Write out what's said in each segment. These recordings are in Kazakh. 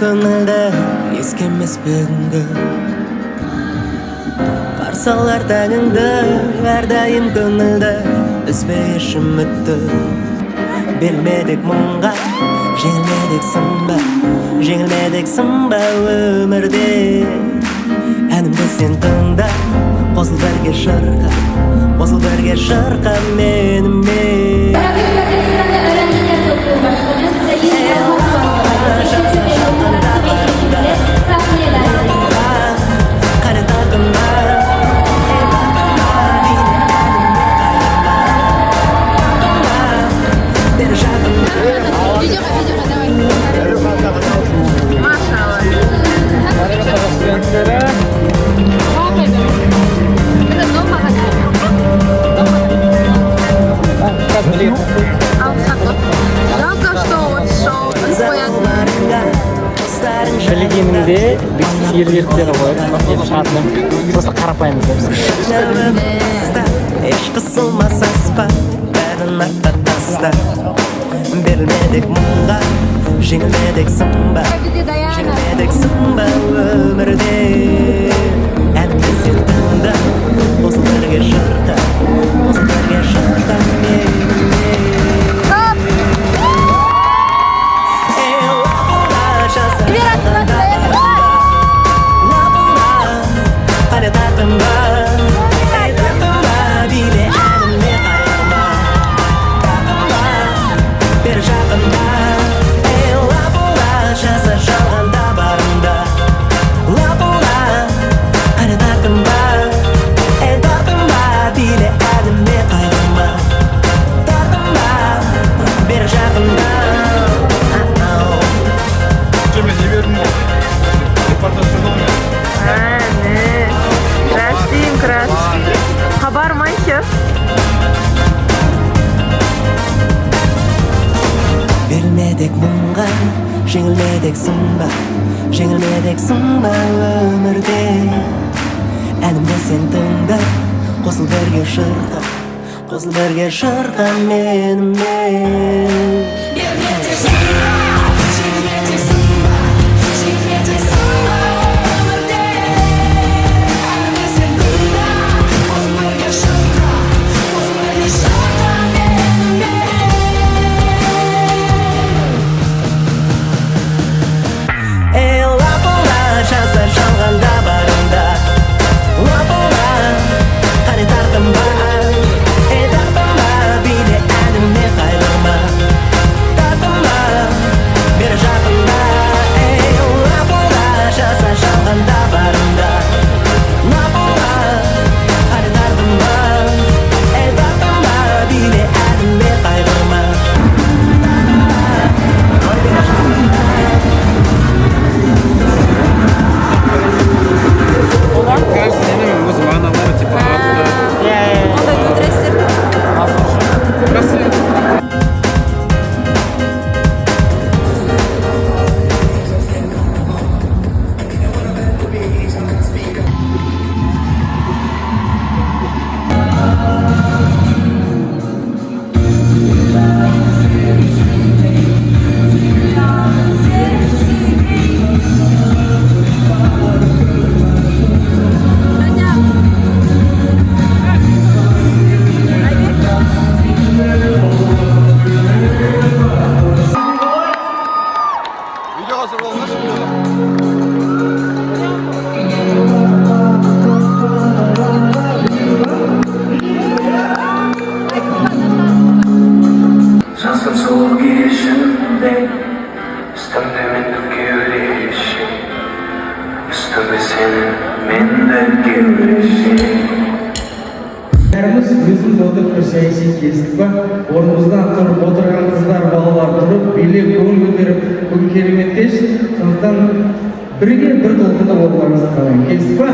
көңілді ескемес бүгінгі қарсалар тәніңді әрдайым көңілді үзбей еш үмітті бермедік мұңға жеңілмедік сынба өмірде әнімді сен тыңда қосыл бірге шырқа менімен Білгенімде фейерверктері қойып шығатыным просто қарапайым еш қысылмас аспа бәрін артта таста берілмедік мұңға жеңілмедік сынба өмірде әнімді сен тыңда қосыл бірге шырқа берілмедік мұңға жеңілмедік сынба өмірде әнімді сен тыңда қосыл бірге шырқа менімен Бәріміз өзіміз отырып бір саяси келістік па, орнымыздан тұрып отырған қыздар, балалар тұрып, билеп, көңіл көтеріп, бүгін керемет кеш, сондықтан бірге бір толқында болғанымызды қалаймын. Келістік па?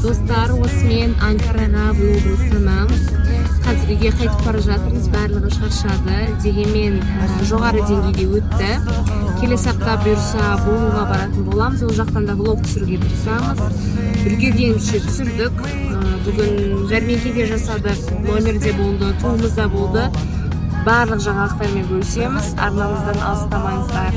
Достар, осымен Анкараға влогын ұсынамыз. Қазір үйге қайтып бара жатырмыз, барлығы шаршады. Дегенмен жоғары деңгейде өтті. Келесі апта бұйырса Бонуға баратын боламыз. Ол жақтан да влог түсіруге тырысамыз. Үлгергенше түсірдік. Бүгін жәрмеңкеде жасадық, номерде болды, туымызда болды. Барлық жаңалықтармен бөлісеміз. Арнамыздан алыстамаңыздар.